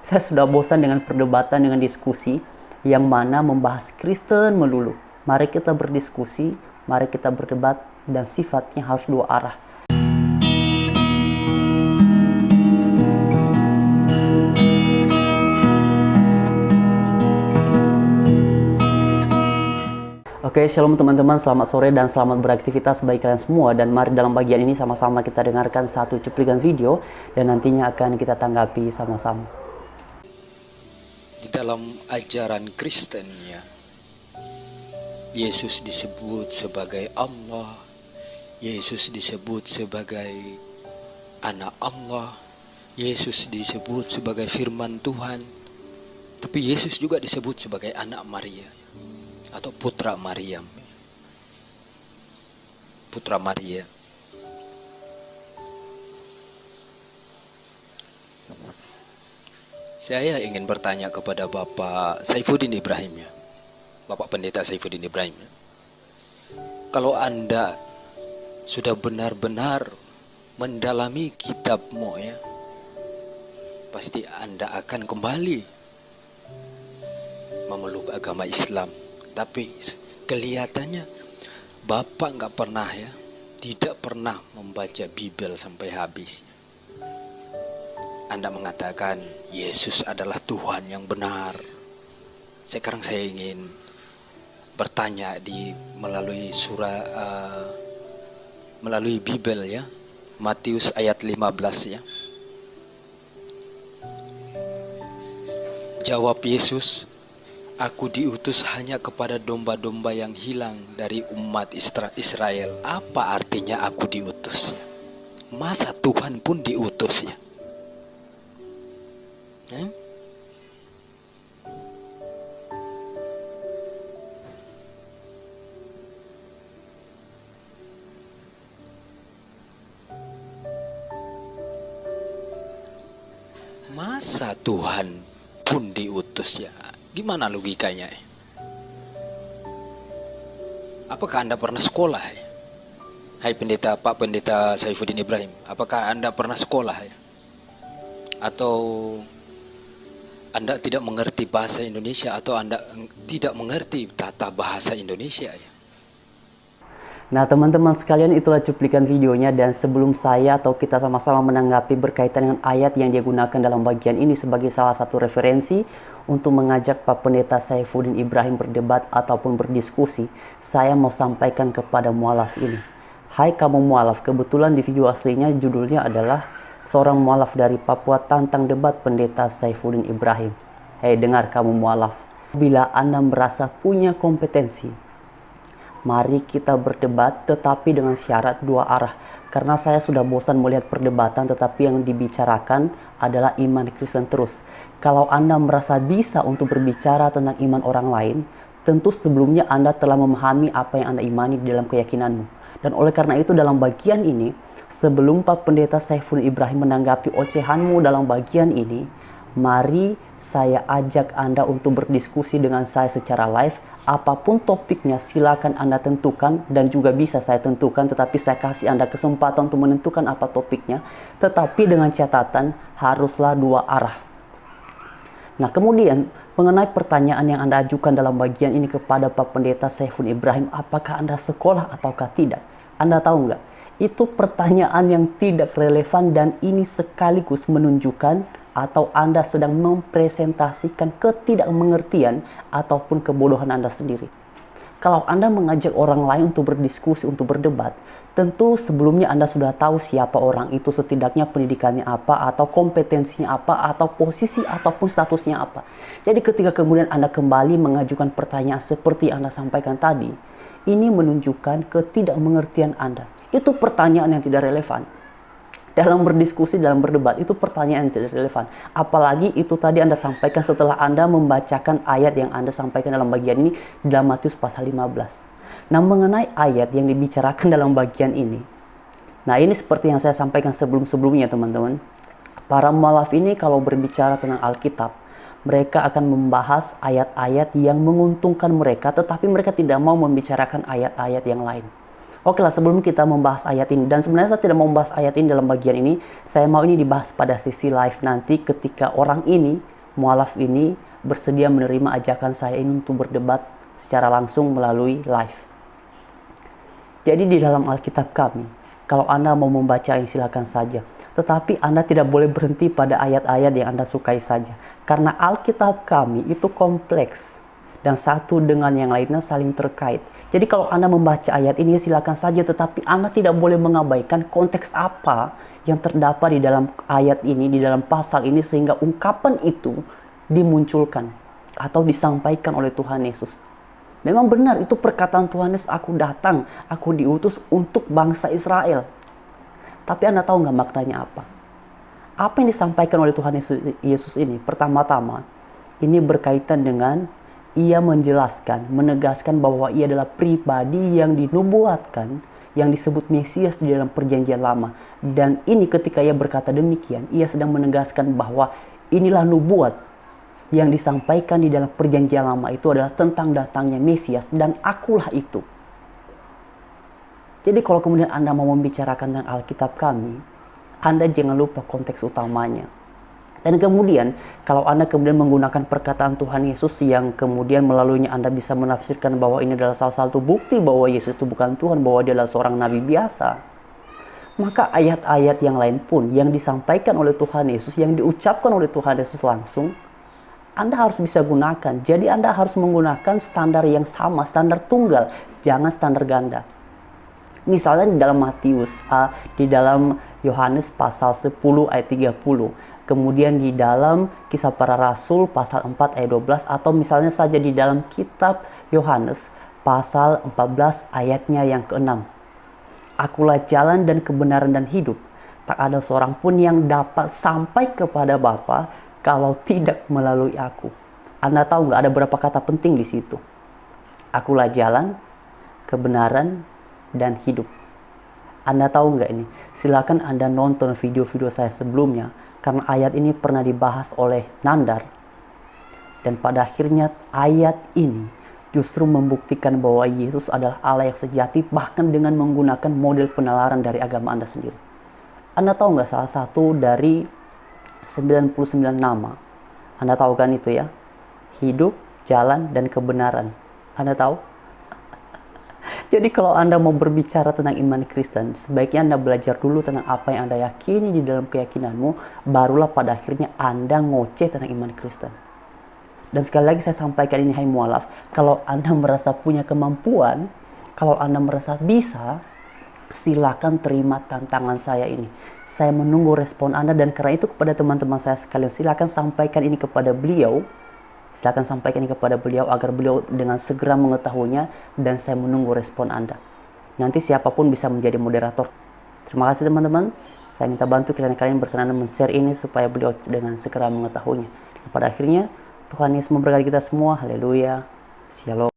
Saya sudah bosan dengan perdebatan, dengan diskusi yang mana membahas Kristen melulu. Mari kita berdiskusi, mari kita berdebat, dan sifatnya harus dua arah. Oke, shalom teman-teman, selamat sore dan selamat beraktivitas bagi kalian semua. Dan mari dalam bagian ini sama-sama kita dengarkan satu cuplikan video dan nantinya akan kita tanggapi sama-sama. Di dalam ajaran Kristennya, Yesus disebut sebagai Allah, Yesus disebut sebagai anak Allah, Yesus disebut sebagai firman Tuhan, tapi Yesus juga disebut sebagai anak Maria atau putra Maryam. Putra Maria. Saya ingin bertanya kepada Bapak Saifuddin Ibrahim ya. Bapak Pendeta Saifuddin Ibrahim ya. Kalau Anda sudah benar-benar mendalami kitabmu ya, pasti Anda akan kembali memeluk agama Islam. Tapi kelihatannya Bapak nggak pernah ya, tidak pernah membaca Bible sampai habis. Anda mengatakan Yesus adalah Tuhan yang benar. Sekarang saya ingin bertanya melalui melalui Bible ya, Matius ayat 15 ya. Jawab Yesus, "Aku diutus hanya kepada domba-domba yang hilang dari umat Israel." Apa artinya aku diutusnya? Masa Tuhan pun diutusnya? Masa Tuhan pun diutus ya? Gimana logikanya? Apakah Anda pernah sekolah ya? Hai pendeta, Pak Pendeta Saifuddin Ibrahim, apakah Anda pernah sekolah ya? Atau Anda tidak mengerti bahasa Indonesia, atau Anda tidak mengerti tata bahasa Indonesia ya? Nah teman-teman sekalian, itulah cuplikan videonya, dan sebelum saya atau kita sama-sama menanggapi berkaitan dengan ayat yang dia gunakan dalam bagian ini sebagai salah satu referensi untuk mengajak Pak Pendeta Saifuddin Ibrahim berdebat ataupun berdiskusi, saya mau sampaikan kepada mualaf ini. Hai kamu mualaf, kebetulan di video aslinya judulnya adalah seorang mualaf dari Papua tantang debat Pendeta Saifuddin Ibrahim. Hei dengar kamu mualaf, bila Anda merasa punya kompetensi, mari kita berdebat tetapi dengan syarat dua arah. Karena saya sudah bosan melihat perdebatan tetapi yang dibicarakan adalah iman Kristen terus. Kalau Anda merasa bisa untuk berbicara tentang iman orang lain, tentu sebelumnya Anda telah memahami apa yang Anda imani di dalam keyakinanmu. Dan oleh karena itu dalam bagian ini, sebelum Pak Pendeta Saifuddin Ibrahim menanggapi ocehanmu dalam bagian ini, mari saya ajak Anda untuk berdiskusi dengan saya secara live. Apapun topiknya silakan Anda tentukan, dan juga bisa saya tentukan, tetapi saya kasih Anda kesempatan untuk menentukan apa topiknya. Tetapi dengan catatan haruslah dua arah. Nah kemudian mengenai pertanyaan yang Anda ajukan dalam bagian ini kepada Pak Pendeta Saifuddin Ibrahim, apakah Anda sekolah ataukah tidak? Anda tahu nggak? Itu pertanyaan yang tidak relevan, dan ini sekaligus menunjukkan atau Anda sedang mempresentasikan ketidakmengertian ataupun kebodohan Anda sendiri. Kalau Anda mengajak orang lain untuk berdiskusi, untuk berdebat, tentu sebelumnya Anda sudah tahu siapa orang itu, setidaknya pendidikannya apa, atau kompetensinya apa, atau posisi ataupun statusnya apa. Jadi ketika kemudian Anda kembali mengajukan pertanyaan seperti Anda sampaikan tadi, ini menunjukkan ketidakmengertian Anda. Itu pertanyaan yang tidak relevan. Dalam berdiskusi, dalam berdebat, itu pertanyaan yang tidak relevan. Apalagi itu tadi Anda sampaikan setelah Anda membacakan ayat yang Anda sampaikan dalam bagian ini dalam Matius pasal 15. Nah, mengenai ayat yang dibicarakan dalam bagian ini. Nah, ini seperti yang saya sampaikan sebelum-sebelumnya, teman-teman. Para mualaf ini kalau berbicara tentang Alkitab, mereka akan membahas ayat-ayat yang menguntungkan mereka, tetapi mereka tidak mau membicarakan ayat-ayat yang lain. Oke lah, sebelum kita membahas ayat ini, dan sebenarnya saya tidak mau membahas ayat ini dalam bagian ini, saya mau ini dibahas pada sesi live nanti ketika orang ini mualaf ini bersedia menerima ajakan saya ini untuk berdebat secara langsung melalui live. Jadi di dalam Alkitab kami, kalau Anda mau membaca silakan saja. Tetapi Anda tidak boleh berhenti pada ayat-ayat yang Anda sukai saja. Karena Alkitab kami itu kompleks. Dan satu dengan yang lainnya saling terkait. Jadi kalau Anda membaca ayat ini silakan saja. Tetapi Anda tidak boleh mengabaikan konteks apa yang terdapat di dalam ayat ini, di dalam pasal ini. Sehingga ungkapan itu dimunculkan atau disampaikan oleh Tuhan Yesus. Memang benar itu perkataan Tuhan Yesus, aku datang, aku diutus untuk bangsa Israel. Tapi Anda tahu nggak maknanya apa? Apa yang disampaikan oleh Tuhan Yesus ini? Pertama-tama, ini berkaitan dengan ia menjelaskan, menegaskan bahwa ia adalah pribadi yang dinubuatkan, yang disebut Mesias di dalam perjanjian lama. Dan ini ketika ia berkata demikian, ia sedang menegaskan bahwa inilah nubuat yang disampaikan di dalam perjanjian lama itu adalah tentang datangnya Mesias dan akulah itu. Jadi kalau kemudian Anda mau membicarakan tentang Alkitab kami, Anda jangan lupa konteks utamanya. Dan kemudian kalau Anda kemudian menggunakan perkataan Tuhan Yesus yang kemudian melaluinya Anda bisa menafsirkan bahwa ini adalah salah satu bukti bahwa Yesus itu bukan Tuhan, bahwa dia adalah seorang nabi biasa. Maka ayat-ayat yang lain pun yang disampaikan oleh Tuhan Yesus, yang diucapkan oleh Tuhan Yesus langsung, Anda harus bisa gunakan. Jadi Anda harus menggunakan standar yang sama, standar tunggal, jangan standar ganda. Misalnya di dalam Matius, di dalam Yohanes pasal 10 ayat 30, kemudian di dalam Kisah Para Rasul pasal 4 ayat 12, atau misalnya saja di dalam kitab Yohanes pasal 14 ayatnya yang ke-6. Akulah jalan dan kebenaran dan hidup. Tak ada seorang pun yang dapat sampai kepada Bapa kalau tidak melalui aku. Anda tahu nggak ada berapa kata penting di situ? Akulah jalan, kebenaran, dan hidup. Anda tahu nggak ini? Silakan Anda nonton video-video saya sebelumnya. Karena ayat ini pernah dibahas oleh Nandar. Dan pada akhirnya ayat ini justru membuktikan bahwa Yesus adalah Allah yang sejati. Bahkan dengan menggunakan model penalaran dari agama Anda sendiri. Anda tahu nggak salah satu dari 99 nama. Anda tahu kan itu ya? Hidup, jalan, dan kebenaran. Anda tahu? Jadi kalau Anda mau berbicara tentang iman Kristen, sebaiknya Anda belajar dulu tentang apa yang Anda yakini di dalam keyakinanmu, barulah pada akhirnya Anda ngoceh tentang iman Kristen. Dan sekali lagi saya sampaikan ini, hai mualaf, kalau Anda merasa punya kemampuan, kalau Anda merasa bisa, silakan terima tantangan saya ini. Saya menunggu respon Anda, dan karena itu kepada teman-teman saya sekalian, silakan sampaikan ini kepada beliau. Silakan sampaikan ini kepada beliau agar beliau dengan segera mengetahuinya, dan saya menunggu respon Anda. Nanti siapapun bisa menjadi moderator. Terima kasih teman-teman. Saya minta bantu kalian berkenan men-share ini supaya beliau dengan segera mengetahuinya. Dan pada akhirnya Tuhan Yesus memberkati kita semua. Haleluya. Shalom.